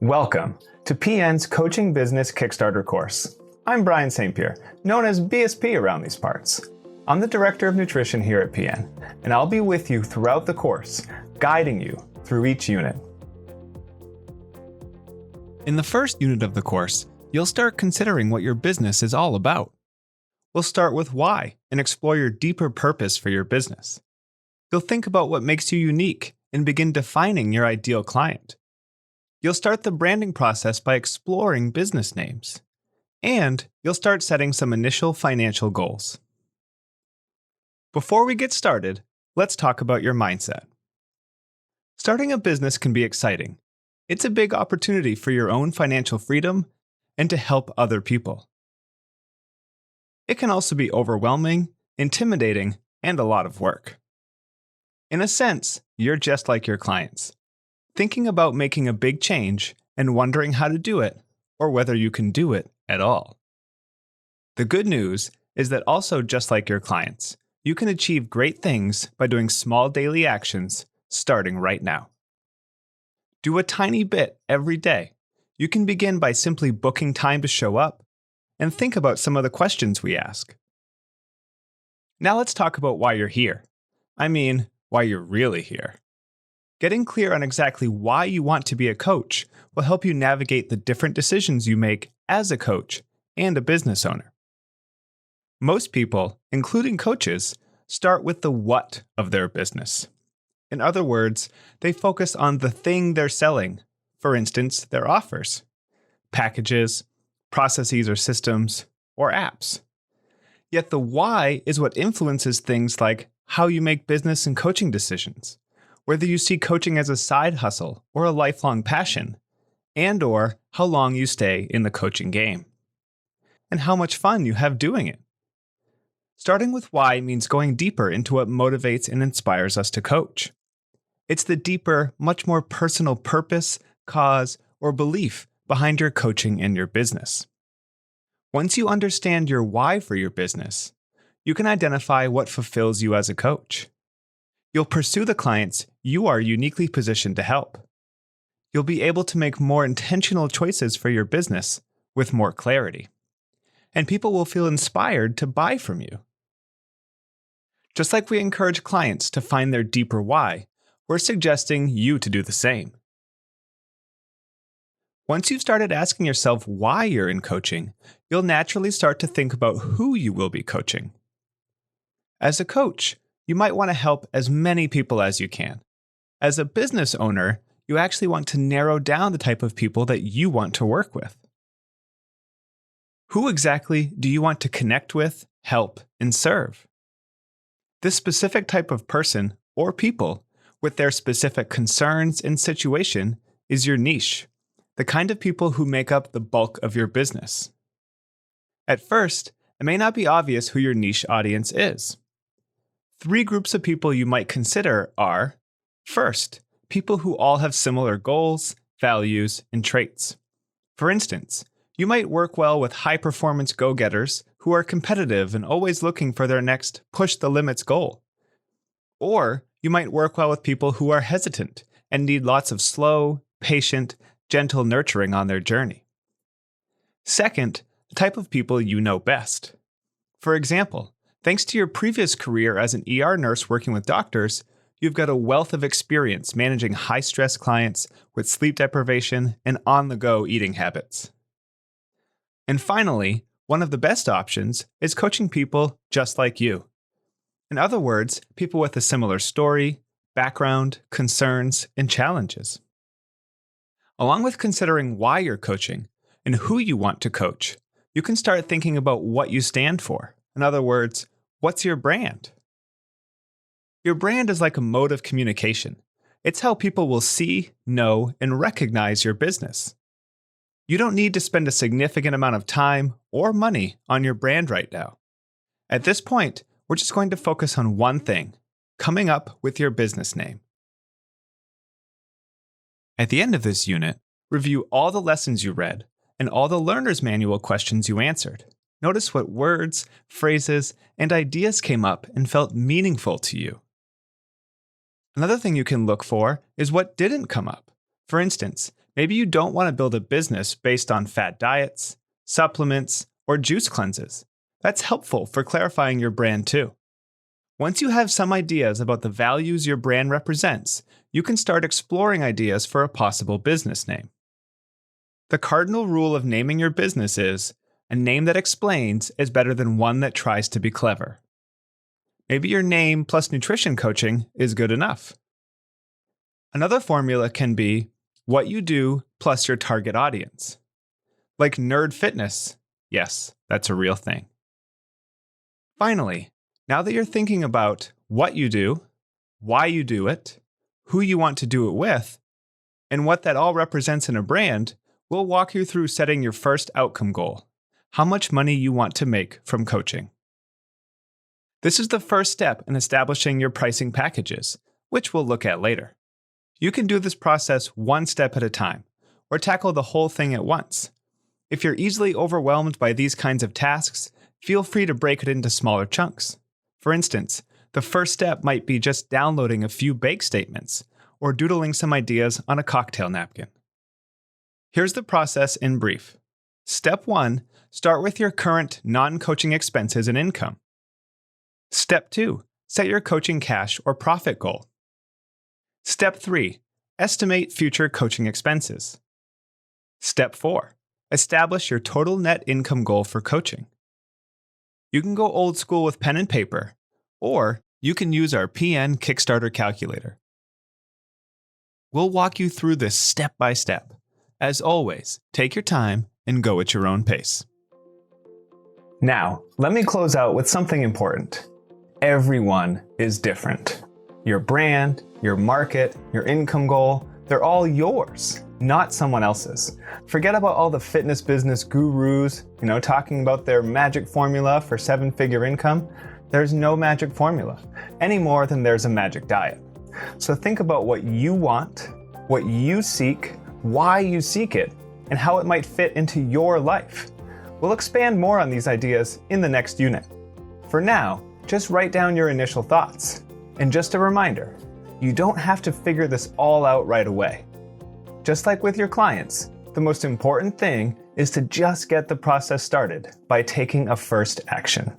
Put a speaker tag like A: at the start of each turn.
A: Welcome to PN's Coaching Business Kickstarter course. I'm Brian St. Pierre, known as BSP around these parts. I'm the Director of Nutrition here at PN, and I'll be with you throughout the course, guiding you through each unit.
B: In the first unit of the course, you'll start considering what your business is all about. We'll start with why and explore your deeper purpose for your business. You'll think about what makes you unique and begin defining your ideal client. You'll start the branding process by exploring business names. And you'll start setting some initial financial goals. Before we get started, let's talk about your mindset. Starting a business can be exciting. It's a big opportunity for your own financial freedom and to help other people. It can also be overwhelming, intimidating, and a lot of work. In a sense, you're just like your clients, thinking about making a big change and wondering how to do it, or whether you can do it at all. The good news is that also just like your clients, you can achieve great things by doing small daily actions starting right now. Do a tiny bit every day. You can begin by simply booking time to show up and think about some of the questions we ask. Now let's talk about why you're here. I mean, why you're really here. Getting clear on exactly why you want to be a coach will help you navigate the different decisions you make as a coach and a business owner. Most people, including coaches, start with the what of their business. In other words, they focus on the thing they're selling, for instance, their offers, packages, processes or systems, or apps. Yet the why is what influences things like how you make business and coaching decisions, whether you see coaching as a side hustle or a lifelong passion, and/or how long you stay in the coaching game, and how much fun you have doing it. Starting with why means going deeper into what motivates and inspires us to coach. It's the deeper, much more personal purpose, cause, or belief behind your coaching and your business. Once you understand your why for your business, you can identify what fulfills you as a coach. You'll pursue the clients you are uniquely positioned to help. You'll be able to make more intentional choices for your business with more clarity. And people will feel inspired to buy from you. Just like we encourage clients to find their deeper why, we're suggesting you to do the same. Once you've started asking yourself why you're in coaching, you'll naturally start to think about who you will be coaching. As a coach, you might want to help as many people as you can. As a business owner, you actually want to narrow down the type of people that you want to work with. Who exactly do you want to connect with, help, and serve? This specific type of person or people with their specific concerns and situation is your niche, the kind of people who make up the bulk of your business. At first, it may not be obvious who your niche audience is. 3 groups of people you might consider are, first, people who all have similar goals, values, and traits. For instance, you might work well with high-performance go-getters who are competitive and always looking for their next push-the-limits goal. Or you might work well with people who are hesitant and need lots of slow, patient, gentle nurturing on their journey. Second, the type of people you know best. For example, thanks to your previous career as an ER nurse working with doctors, you've got a wealth of experience managing high-stress clients with sleep deprivation and on-the-go eating habits. And finally, one of the best options is coaching people just like you. In other words, people with a similar story, background, concerns, and challenges. Along with considering why you're coaching and who you want to coach, you can start thinking about what you stand for. In other words, what's your brand? Your brand is like a mode of communication. It's how people will see, know, and recognize your business. You don't need to spend a significant amount of time or money on your brand right now. At this point, we're just going to focus on one thing, coming up with your business name. At the end of this unit, review all the lessons you read and all the learner's manual questions you answered. Notice what words, phrases, and ideas came up and felt meaningful to you. Another thing you can look for is what didn't come up. For instance, Maybe you don't want to build a business based on fad diets, supplements, or juice cleanses. That's helpful for clarifying your brand too. Once you have some ideas about the values your brand represents, you can start exploring ideas for a possible business name. The cardinal rule of naming your business is, a name that explains is better than one that tries to be clever. Maybe your name plus nutrition coaching is good enough. Another formula can be what you do plus your target audience. Like nerd fitness. Yes, that's a real thing. Finally, now that you're thinking about what you do, why you do it, who you want to do it with, and what that all represents in a brand, we'll walk you through setting your first outcome goal, how much money you want to make from coaching. This is the first step in establishing your pricing packages, which we'll look at later. You can do this process one step at a time, or tackle the whole thing at once. If you're easily overwhelmed by these kinds of tasks, feel free to break it into smaller chunks. For instance, the first step might be just downloading a few bank statements, or doodling some ideas on a cocktail napkin. Here's the process in brief. Step 1, start with your current non-coaching expenses and income. Step 2, set your coaching cash or profit goal. Step 3, estimate future coaching expenses. Step 4, establish your total net income goal for coaching. You can go old school with pen and paper, or you can use our PN Kickstarter calculator. We'll walk you through this step by step. As always, take your time and go at your own pace.
A: Now, let me close out with something important. Everyone is different. Your brand, your market, your income goal, they're all yours, not someone else's. Forget about all the fitness business gurus, talking about their magic formula for 7-figure income. There's no magic formula, any more than there's a magic diet. So think about what you want, what you seek, why you seek it, and how it might fit into your life. We'll expand more on these ideas in the next unit. For now, just write down your initial thoughts. And just a reminder, you don't have to figure this all out right away. Just like with your clients, the most important thing is to just get the process started by taking a first action.